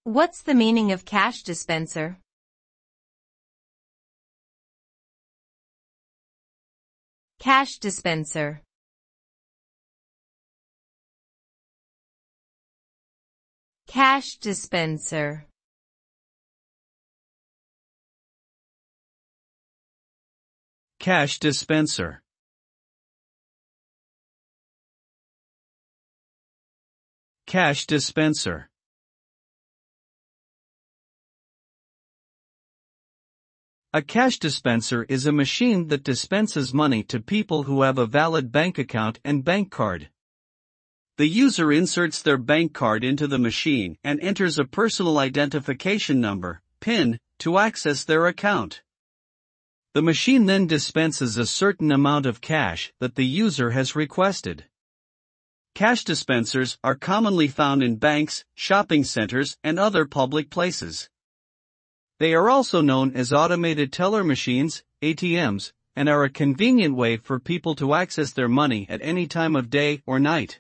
What's the meaning of cash dispenser? Cash dispenser. Cash dispenser. Cash dispenser. Cash dispenser. A cash dispenser is a machine that dispenses money to people who have a valid bank account and bank card. The user inserts their bank card into the machine and enters a personal identification number, PIN, to access their account. The machine then dispenses a certain amount of cash that the user has requested. Cash dispensers are commonly found in banks, shopping centers, and other public places. They are also known as automated teller machines, ATMs, and are a convenient way for people to access their money at any time of day or night.